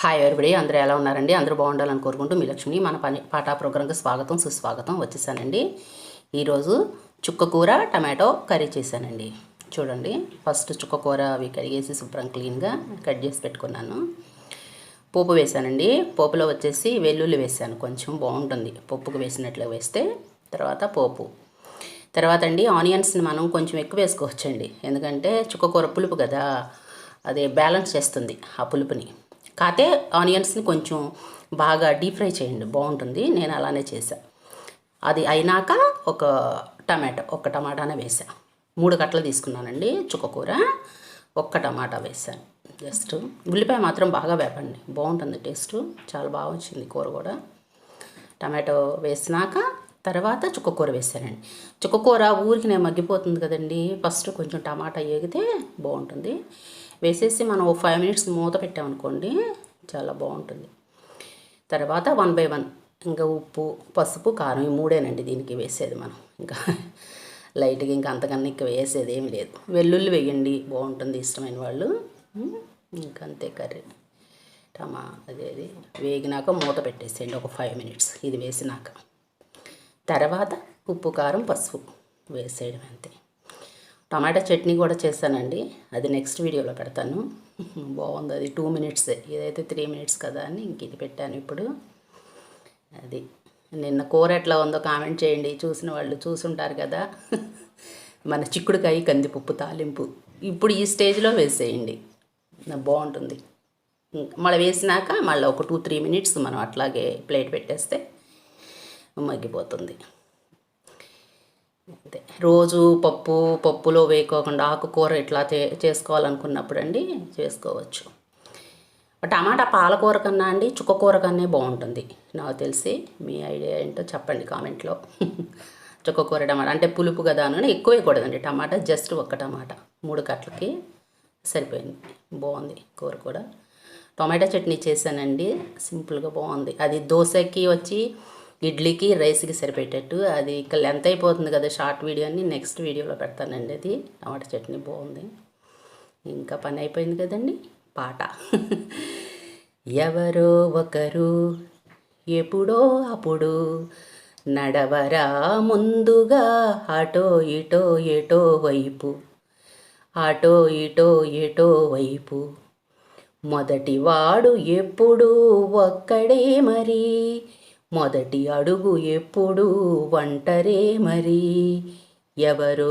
Hi everybody, అందరూ ఎలా ఉన్నారండి? అందరూ బాగుండాలని కోరుకుంటూ మీ లక్ష్మి మన పాఠా ప్రోగ్రాంకి స్వాగతం సుస్వాగతం. వచ్చేసానండి. ఈరోజు చుక్కకూర టమాటో కర్రీ చేశానండి. చూడండి, ఫస్ట్ చుక్కకూర అవి కడిగేసి శుభ్రం క్లీన్గా కట్ చేసి పెట్టుకున్నాను. పోపు వేసానండి. పోపులో వచ్చేసి వెల్లుల్లి వేసాను, కొంచెం బాగుంటుంది పప్పుకు వేసినట్లు వేస్తే. తర్వాత అండి ఆనియన్స్ని మనం కొంచెం ఎక్కువ వేసుకోవచ్చండి, ఎందుకంటే చుక్కకూర పులుపు కదా, అదే బ్యాలెన్స్ చేస్తుంది ఆ పులుపుని. కాతే ఆనియన్స్ని కొంచెం బాగా డీప్ ఫ్రై చేయండి, బాగుంటుంది. నేను అలానే చేశాను. అది అయినాక ఒక్క టమాటానే వేసా. 3 కట్టలు తీసుకున్నానండి చుక్కకూర, ఒక్క టమాటా వేసాను. జస్ట్ ఉల్లిపాయ మాత్రం బాగా వేపండి, బాగుంటుంది టేస్ట్, చాలా బాగా వచ్చింది కూర కూడా. టమాటో వేసినాక తర్వాత చుక్కకూర వేసానండి. చుక్కకూర ఊరికి నేను మగ్గిపోతుంది కదండి, ఫస్ట్ కొంచెం టమాటా వేగితే బాగుంటుంది. వేసేసి మనం 5 మినిట్స్ మూత పెట్టామనుకోండి, చాలా బాగుంటుంది. తర్వాత 1 by 1 ఇంకా ఉప్పు, పసుపు, కారం ఈ 3ఏనండి దీనికి వేసేది. మనం ఇంకా లైట్గా ఇంకా అంతకన్నా ఇంకా వేసేది ఏమి లేదు. వెల్లుల్లి వేయండి, బాగుంటుంది ఇష్టమైన వాళ్ళు. ఇంకంతే కర్రీ. అదేది వేగినాక మూత పెట్టేసేయండి ఒక 5 మినిట్స్, ఇది వేసినాక. తర్వాత ఉప్పు, కారం, పసుపు వేసేయడం అంతే. టమాటా చట్నీ కూడా చేశానండి, అది నెక్స్ట్ వీడియోలో పెడతాను. బాగుంది, అది 2 మినిట్సే, ఇదైతే 3 మినిట్స్ కదా అని ఇంక ఇది పెట్టాను ఇప్పుడు. అది నిన్న కూర ఎట్లా ఉందో కామెంట్ చేయండి, చూసిన వాళ్ళు చూసుంటారు కదా. మన చిక్కుడుకాయ కందిపప్పు తాలింపు ఇప్పుడు ఈ స్టేజ్లో వేసేయండి, బాగుంటుంది. మళ్ళీ వేసినాక మళ్ళీ ఒక 2-3 మినిట్స్ మనం అట్లాగే ప్లేట్ పెట్టేస్తే మగ్గిపోతుంది. అంతే. రోజు పప్పులో వేయకోకుండా ఆకుకూర ఇట్లా చేసుకోవాలనుకున్నప్పుడు అండి చేసుకోవచ్చు. టమాటా పాలకూర కన్నా అండి చుక్కకూర కన్నా బాగుంటుంది నాకు తెలిసి. మీ ఐడియా ఏంటో చెప్పండి కామెంట్లో. చుక్కకూర టమాటా అంటే పులుపు కదా అని ఎక్కువ వేయకూడదండి టమాటా, జస్ట్ ఒక్క టమాటా 3 కట్లకి సరిపోయింది. బాగుంది కూర కూడా. టమాటా చట్నీ చేశానండి, సింపుల్గా బాగుంది. అది దోశకి వచ్చి ఇడ్లీకి రైస్కి సరిపెట్టేట్టు. అది ఇక లెంత్ అయిపోతుంది కదా షార్ట్ వీడియో అని నెక్స్ట్ వీడియోలో పెడతానండి. అది టమాటా చట్నీ బాగుంది. ఇంకా పని అయిపోయింది కదండి. పాట. ఎవరో ఒకరు ఎప్పుడో అప్పుడు నడవరా ముందుగా, అటో ఇటో ఎటో వైపు, అటో ఇటో ఎటో వైపు, మొదటివాడు ఎప్పుడు ఒక్కడే మరి, మొదటి అడుగు ఎప్పుడు ఒంటరే మరి, ఎవరో